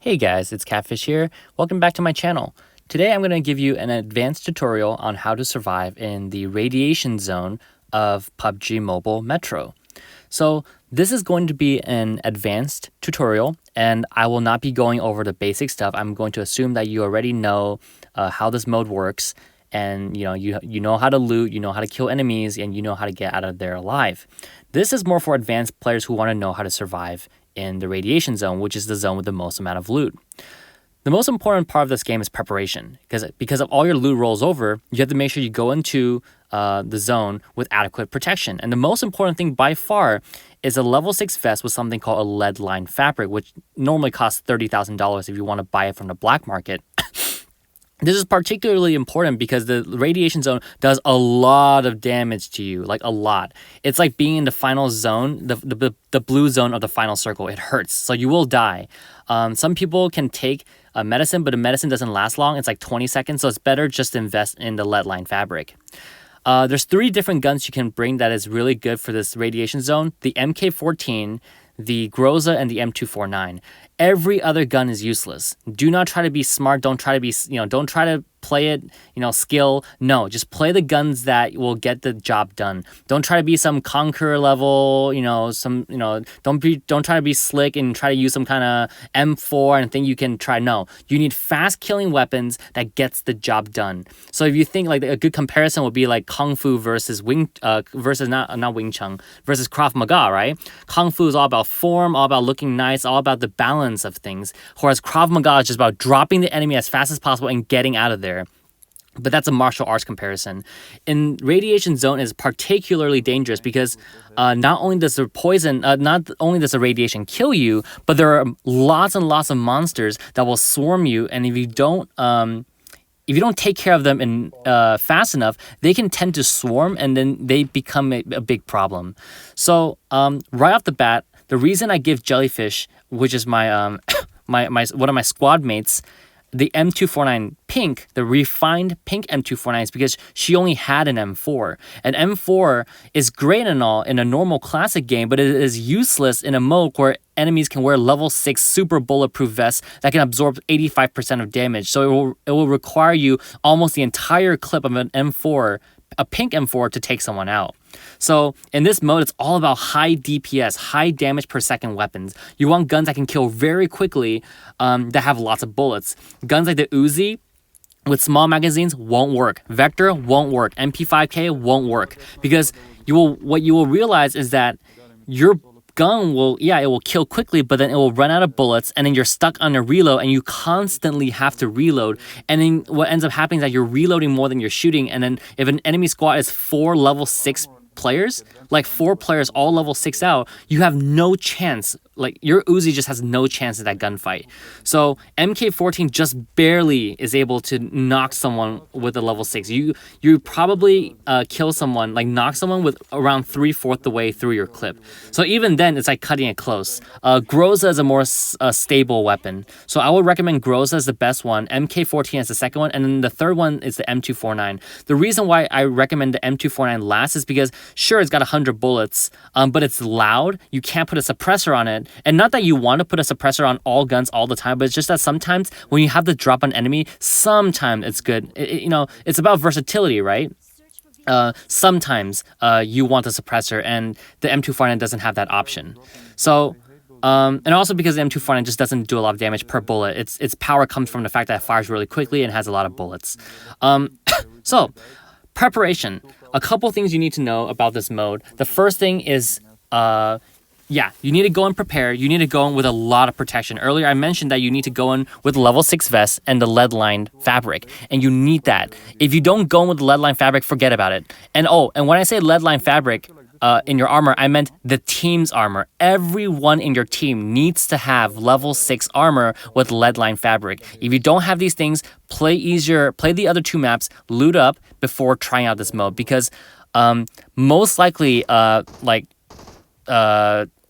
Hey guys, it's Catfish here. Welcome back to my channel. Today I'm going to give you an advanced tutorial on how to survive in the radiation zone of PUBG Mobile Metro. So this is going to be an advanced tutorial and I will not be going over the basic stuff. I'm going to assume that you already know how this mode works and you know how to loot, you know how to kill enemies, and you know how to get out of there alive. This is more for advanced players who want to know how to survive in the radiation zone, which is the zone with the most amount of loot. The most important part of this game is preparation, because if all your loot rolls over, you have to make sure you go into the zone with adequate protection. And the most important thing by far is a level 6 vest with something called a lead line fabric, which normally costs $30,000 if you want to buy it from the black market. This is particularly important because the radiation zone does a lot of damage to you, like a lot. It's like being in the final zone, the blue zone of the final circle. It hurts, so you will die. Some people can take medicine, but the medicine doesn't last long. It's like 20 seconds, so it's better just to invest in the lead line fabric. There's 3 different guns you can bring that is really good for this radiation zone. The MK14, the Groza, and the M249. Every other gun is useless. Do not try to be smart. Don't try to be, don't try to play it, skill. No, just play the guns that will get the job done. Don't try to be some conqueror level, don't try to be slick and try to use some kind of M4 and think you can try. No, you need fast killing weapons that gets the job done. So if you think like a good comparison would be like Kung Fu versus not Wing Chun versus Krav Maga, right? Kung Fu is all about form, all about looking nice, all about the balance of things, whereas Krav Maga is just about dropping the enemy as fast as possible and getting out of there. But that's a martial arts comparison. In radiation zone is particularly dangerous because not only does the radiation kill you, but there are lots and lots of monsters that will swarm you, and if you don't take care of them fast enough, they can tend to swarm, and then they become a big problem. So right off the bat, the reason I give Jellyfish, which is my one of my squad mates, the M249 pink, the refined pink M249, is because she only had an M4. An M4 is great and all in a normal classic game, but it is useless in a mode where enemies can wear level 6 super bulletproof vests that can absorb 85% of damage. So it will require you almost the entire clip of an M4, a pink M4, to take someone out. So in this mode, it's all about high DPS, high damage per second weapons. You want guns that can kill very quickly, that have lots of bullets. Guns like the Uzi with small magazines won't work. Vector won't work. MP5K won't work, because what you will realize is that your gun will kill quickly, but then it will run out of bullets, and then you're stuck on a reload, and you constantly have to reload. And then what ends up happening is that you're reloading more than you're shooting. And then if an enemy squad is 4 level 6 players, like 4 players all level 6 out, you have no chance. Like, your Uzi just has no chance in that gunfight. So MK14 just barely is able to knock someone with a level 6. You probably kill someone, like knock someone with around 3/4 the way through your clip. So even then, it's like cutting it close. Groza is a more stable weapon. So I would recommend Groza as the best one, MK14 as the second one, and then the third one is the M249. The reason why I recommend the M249 last is because, sure, it's got 100 bullets, but it's loud. You can't put a suppressor on it. And not that you want to put a suppressor on all guns all the time, but it's just that sometimes when you have to drop an enemy, sometimes it's good. It's about versatility, right? Sometimes you want a suppressor, and the M249 doesn't have that option. So, and also because the M249 just doesn't do a lot of damage per bullet. Its power comes from the fact that it fires really quickly and has a lot of bullets. So, preparation. A couple things you need to know about this mode. The first thing is, you need to go and prepare. You need to go in with a lot of protection. Earlier, I mentioned that you need to go in with level 6 vest and the lead-lined fabric, and you need that. If you don't go in with the lead-lined fabric, forget about it. And when I say lead-lined fabric in your armor, I meant the team's armor. Everyone in your team needs to have level 6 armor with lead-lined fabric. If you don't have these things, play the other 2 maps, loot up before trying out this mode, because most likely,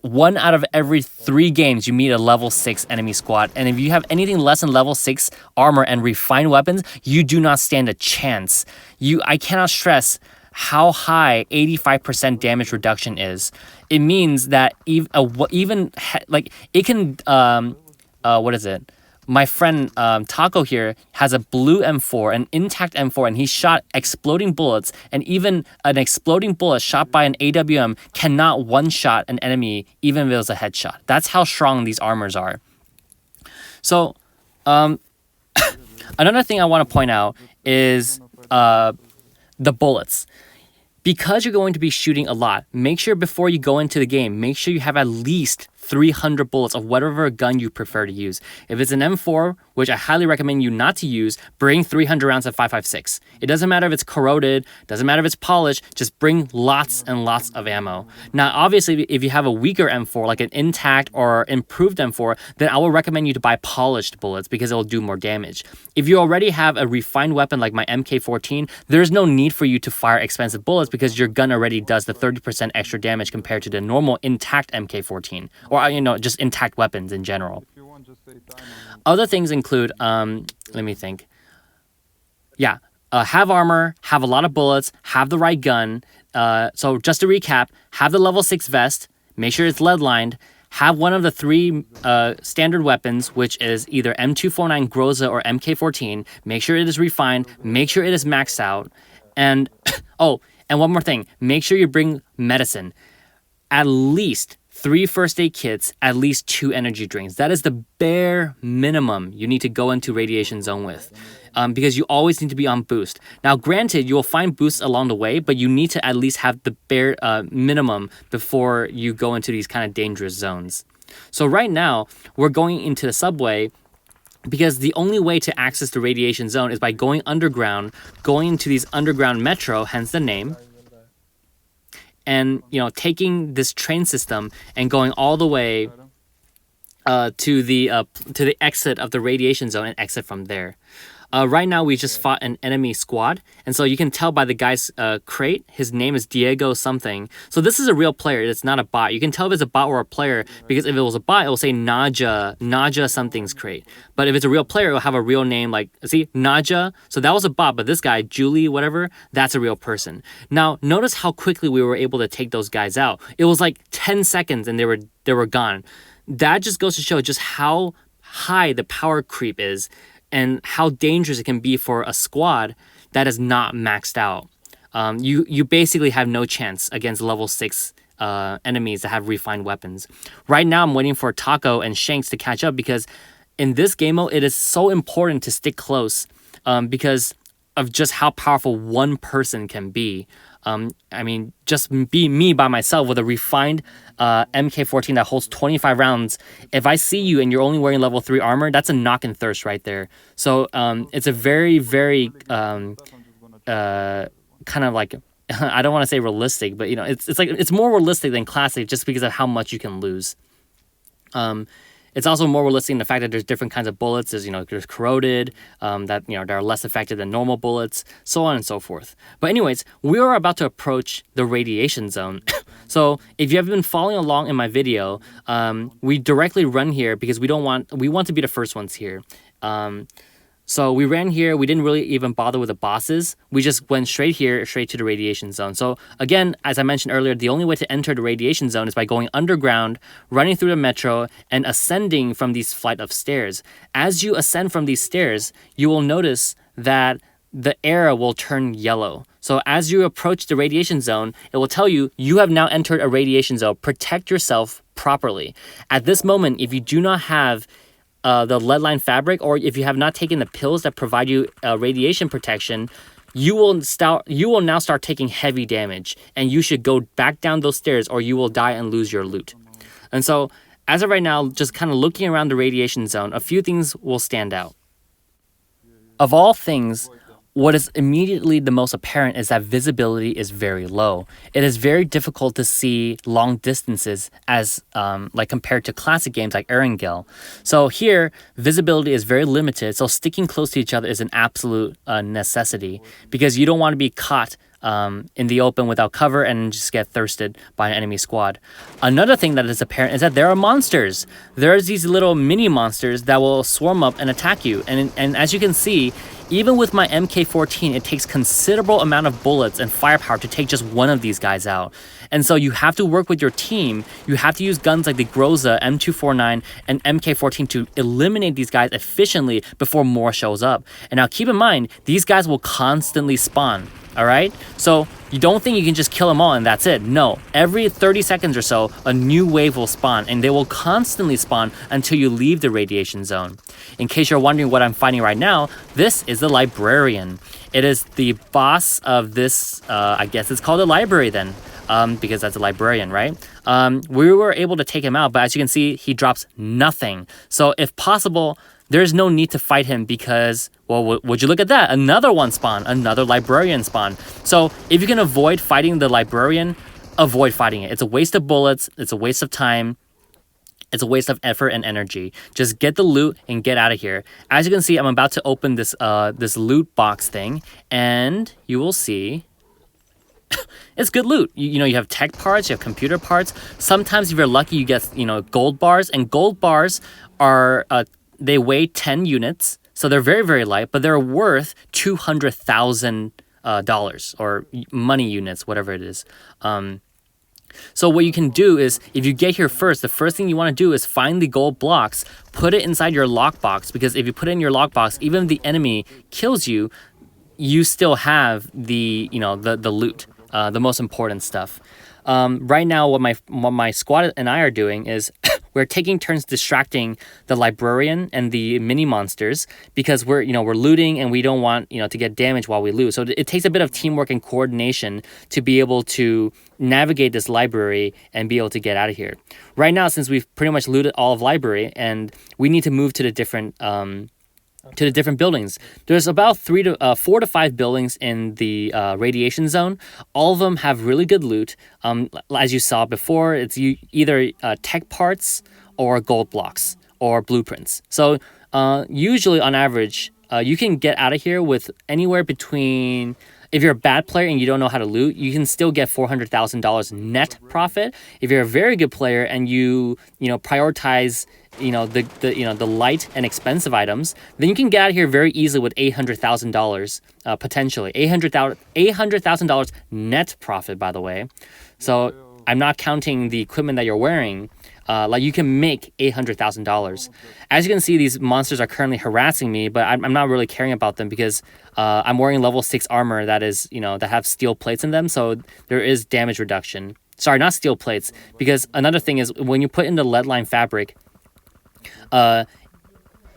1 out of every 3 games you meet a level 6 enemy squad, and if you have anything less than level 6 armor and refined weapons, you do not stand a chance. I cannot stress how high 85% damage reduction is. It means that it can my friend Taco here has a blue M4, an Intact M4, and he shot exploding bullets, and even an exploding bullet shot by an AWM cannot one-shot an enemy, even if it was a headshot. That's how strong these armors are. So, another thing I want to point out is the bullets. Because you're going to be shooting a lot, make sure before you go into the game, make sure you have at least 300 bullets of whatever gun you prefer to use. If it's an M4, which I highly recommend you not to use, bring 300 rounds of 5.56. It doesn't matter if it's corroded, doesn't matter if it's polished, just bring lots and lots of ammo. Now, obviously, if you have a weaker M4, like an Intact or improved M4, then I will recommend you to buy polished bullets because it'll do more damage. If you already have a refined weapon like my MK14, there's no need for you to fire expensive bullets because your gun already does the 30% extra damage compared to the normal Intact MK14, or just Intact weapons in general. Other things include, let me think. Yeah, have armor, have a lot of bullets, have the right gun. So just to recap, have the level 6 vest, make sure it's lead lined, have one of the 3 standard weapons, which is either M249 Groza or MK14. Make sure it is refined, make sure it is maxed out. And, and one more thing, make sure you bring medicine. At least 3 first aid kits, at least 2 energy drinks. That is the bare minimum you need to go into radiation zone with, because you always need to be on boost. Now, granted, you will find boosts along the way, but you need to at least have the bare minimum before you go into these kind of dangerous zones. So right now, we're going into the subway because the only way to access the radiation zone is by going underground, going into these underground metro, hence the name, and taking this train system and going all the way to the exit of the radiation zone and exit from there. Right now, we just fought an enemy squad, and so you can tell by the guy's crate, his name is Diego something. So this is a real player, it's not a bot. You can tell if it's a bot or a player, because if it was a bot, it will say Naja something's crate. But if it's a real player, it'll have a real name, like, see, Naja, so that was a bot, but this guy, Julie, whatever, that's a real person. Now, notice how quickly we were able to take those guys out. It was like 10 seconds and they were gone. That just goes to show just how high the power creep is, and how dangerous it can be for a squad that is not maxed out. You basically have no chance against level 6 enemies that have refined weapons. Right now, I'm waiting for Taco and Shanks to catch up because in this game mode, it is so important to stick close because of just how powerful one person can be. Just be me by myself with a refined MK14 that holds 25 rounds. If I see you and you're only wearing level 3 armor, that's a knock and thirst right there. So it's a very, very kind of like, I don't want to say realistic, but it's more realistic than classic just because of how much you can lose. It's also more realistic in the fact that there's different kinds of bullets. There's corroded, that are less effective than normal bullets, so on and so forth. But anyways, we are about to approach the radiation zone. So if you have been following along in my video, we directly run here because we want to be the first ones here. So we ran here. We didn't really even bother with the bosses. We just went straight here, straight to the radiation zone. So again, as I mentioned earlier, the only way to enter the radiation zone is by going underground, running through the metro, and ascending from these flight of stairs. As you ascend from these stairs, you will notice that the air will turn yellow. So as you approach the radiation zone, it will tell you, you have now entered a radiation zone. Protect yourself properly. At this moment, if you do not have the lead line fabric, or if you have not taken the pills that provide you radiation protection, you will now start taking heavy damage, and you should go back down those stairs or you will die and lose your loot. And so as of right now, just kind of looking around the radiation zone, a few things will stand out. Of all things, what is immediately the most apparent is that visibility is very low. It is very difficult to see long distances as compared to classic games like Erangel. So here, visibility is very limited, so sticking close to each other is an absolute necessity because you don't want to be caught in the open without cover and just get thirsted by an enemy squad. Another thing that is apparent is that there are monsters. There's these little mini monsters that will swarm up and attack you. And as you can see, Even with my MK14, it takes considerable amount of bullets and firepower to take just one of these guys out. And so you have to work with your team. You have to use guns like the Groza, M249, and MK14 to eliminate these guys efficiently before more shows up. And now keep in mind, these guys will constantly spawn. All right, so you don't think you can just kill them all and that's it. No, every 30 seconds or so, a new wave will spawn, and they will constantly spawn until you leave the radiation zone. In case you're wondering what I'm fighting right now, this is the Librarian. It is the boss of this, I guess it's called a library then, because that's a librarian, right? We were able to take him out, but as you can see, he drops nothing. So if possible, there's no need to fight him because, well, would you look at that? Another one spawn, another librarian spawn. So if you can avoid fighting the librarian, avoid fighting it. It's a waste of bullets. It's a waste of time. It's a waste of effort and energy. Just get the loot and get out of here. As you can see, I'm about to open this this loot box thing, and you will see it's good loot. You know, you have tech parts, you have computer parts. Sometimes if you're lucky, you get, you know, gold bars, and gold bars are they weigh 10 units, so they're very, very light, but they're worth $200,000 or money units, whatever it is. So what you can do is, if you get here first, the first thing you want to do is find the gold blocks, put it inside your lockbox, because if you put it in your lockbox, even if the enemy kills you, you still have the, you know, the loot, the most important stuff. Right now, what my squad and I are doing is we're taking turns distracting the librarian and the mini monsters, because we're looting and we don't want, you know, to get damaged while we loot. So it takes a bit of teamwork and coordination to be able to navigate this library and be able to get out of here. Right now, since we've pretty much looted all of library and we need to move to the different buildings. There's about 4 to 5 buildings in the radiation zone. All of them have really good loot. As you saw before, it's either tech parts or gold blocks or blueprints. So usually on average, you can get out of here with anywhere between, if you're a bad player and you don't know how to loot, you can still get $400,000 net profit. If you're a very good player and you prioritize the light and expensive items, then you can get out of here very easily with $800,000 potentially. $800,000 net profit, by the way. So I'm not counting the equipment that you're wearing. Like you can make $800,000. As you can see, these monsters are currently harassing me, but I'm not really caring about them because I'm wearing level 6 armor that is, that have steel plates in them, so there is damage reduction. Sorry, not steel plates, because another thing is when you put in the lead line fabric,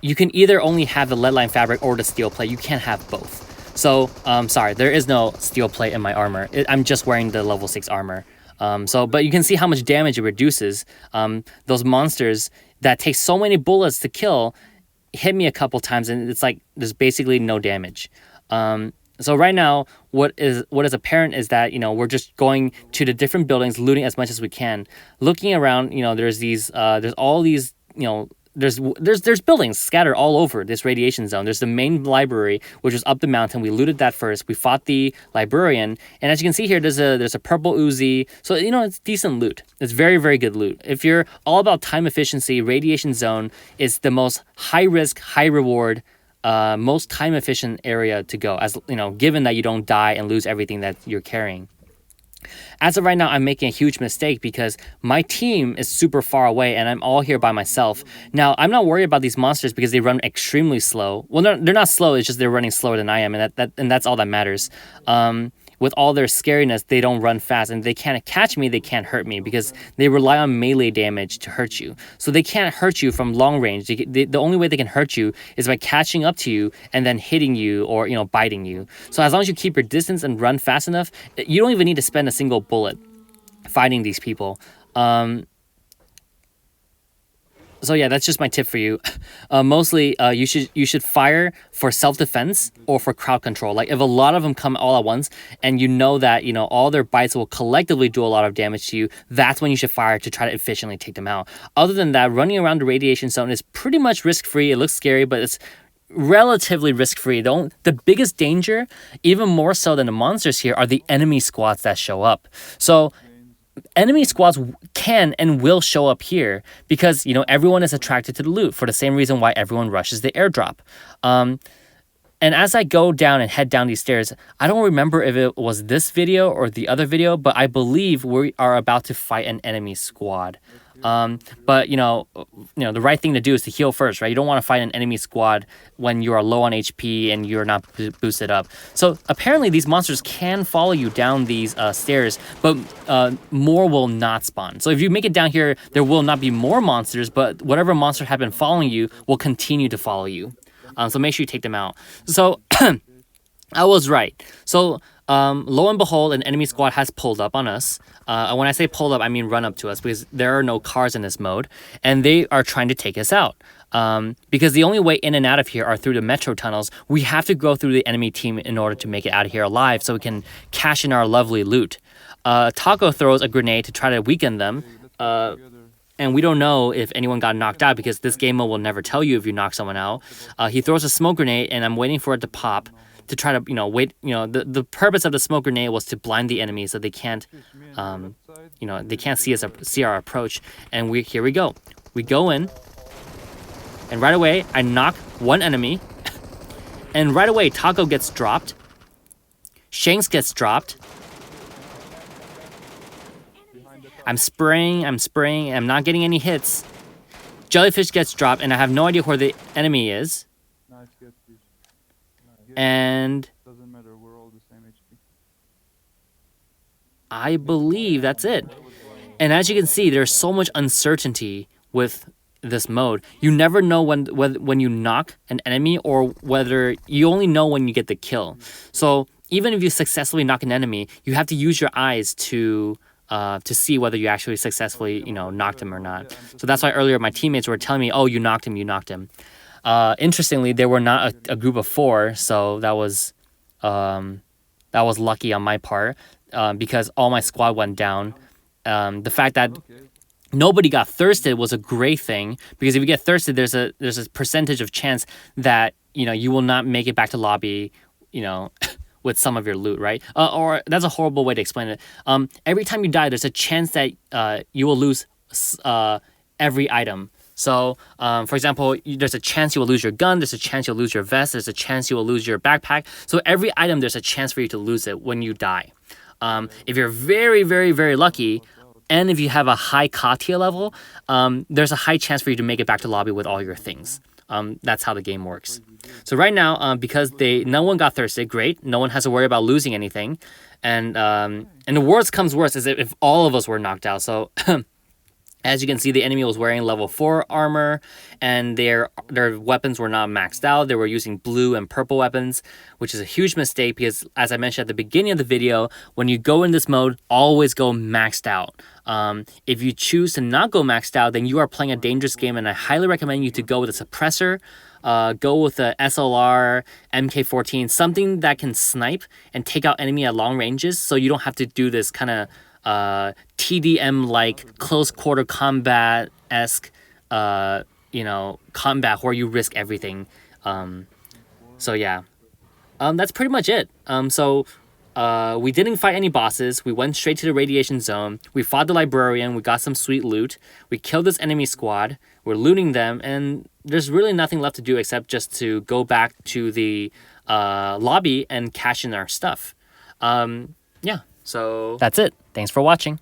you can either only have the lead line fabric or the steel plate. You can't have both. So, sorry, there is no steel plate in my armor. I'm just wearing the level 6 armor. But you can see how much damage it reduces. Those monsters that take so many bullets to kill hit me a couple times, and it's like there's basically no damage. So right now, what is apparent is that we're just going to the different buildings, looting as much as we can, looking around. There's all these there's buildings scattered all over this radiation zone. There's the main library, which is up the mountain. We looted that first. We fought the librarian, and as you can see here, there's a purple Uzi. So it's decent loot. It's very, very good loot. If you're all about time efficiency, radiation zone is the most high risk, high reward, most time efficient area to go. As given that you don't die and lose everything that you're carrying. As of right now, I'm making a huge mistake because my team is super far away and I'm all here by myself. Now, I'm not worried about these monsters because they run extremely slow. Well, they're not slow, it's just they're running slower than I am, and that's all that matters. With all their scariness, they don't run fast, and they can't catch me, they can't hurt me because they rely on melee damage to hurt you. So they can't hurt you from long range. The only way they can hurt you is by catching up to you and then hitting you or biting you. So as long as you keep your distance and run fast enough, you don't even need to spend a single bullet fighting these people. So yeah, that's just my tip for you. Mostly, you should fire for self-defense or for crowd control. Like if a lot of them come all at once, and that all their bites will collectively do a lot of damage to you, that's when you should fire to try to efficiently take them out. Other than that, running around the radiation zone is pretty much risk-free. It looks scary, but it's relatively risk-free. The biggest danger, even more so than the monsters here, are the enemy squads that show up. So enemy squads can and will show up here because everyone is attracted to the loot for the same reason why everyone rushes the airdrop. And as I go down and head down these stairs, I don't remember if it was this video or the other video, but I believe we are about to fight an enemy squad. But the right thing to do is to heal first, right? You don't want to fight an enemy squad when you are low on HP and you're not boosted up. So apparently these monsters can follow you down these stairs, but more will not spawn. So if you make it down here, there will not be more monsters, but whatever monster have been following you will continue to follow you. So make sure you take them out. So I was right. So lo and behold, an enemy squad has pulled up on us. When I say pulled up, I mean run up to us, because there are no cars in this mode, and they are trying to take us out. Because the only way in and out of here are through the metro tunnels. We have to go through the enemy team in order to make it out of here alive, so we can cash in our lovely loot. Taco throws a grenade to try to weaken them. And we don't know if anyone got knocked out, because this game mode will never tell you if you knock someone out. He throws a smoke grenade, and I'm waiting for it to pop to try to, wait. The purpose of the smoke grenade was to blind the enemy so they can't, they can't see our approach. And here we go. We go in, and right away I knock one enemy, and right away Taco gets dropped. Shanks gets dropped. I'm spraying, I'm not getting any hits. Jellyfish gets dropped, and I have no idea where the enemy is. And doesn't matter, we're all the same HP. I believe that's it. And as you can see, there's so much uncertainty with this mode. You never know when you knock an enemy, or whether you only know when you get the kill. So even if you successfully knock an enemy, you have to use your eyes to see whether you actually successfully, knocked him or not. So that's why earlier my teammates were telling me, oh, you knocked him. Interestingly, they were not a group of 4, so that was lucky on my part, because all my squad went down. The fact that nobody got thirsted was a great thing, because if you get thirsted, there's a percentage of chance that you will not make it back to lobby, with some of your loot, right? Or that's a horrible way to explain it. Every time you die, there's a chance that you will lose every item. So, for example, there's a chance you will lose your gun, there's a chance you'll lose your vest, there's a chance you will lose your backpack. So every item, there's a chance for you to lose it when you die. If you're very, very, very lucky, and if you have a high Katia level, there's a high chance for you to make it back to lobby with all your things. That's how the game works. So right now, because no one got thirsted, great. No one has to worry about losing anything. And the worst comes worst is if all of us were knocked out. So as you can see, the enemy was wearing level 4 armor, and their weapons were not maxed out. They were using blue and purple weapons, which is a huge mistake, because as I mentioned at the beginning of the video, when you go in this mode, always go maxed out. If you choose to not go maxed out, then you are playing a dangerous game, and I highly recommend you to go with a suppressor. Go with a SLR, MK14, something that can snipe and take out enemy at long ranges, so you don't have to do this kind of TDM like close quarter combat-esque combat where you risk everything. So yeah, that's pretty much it. We didn't fight any bosses. We went straight to the radiation zone. We fought the Librarian. We got some sweet loot. We killed this enemy squad. We're looting them, and there's really nothing left to do except just to go back to the lobby and cash in our stuff. Yeah, so that's it. Thanks for watching.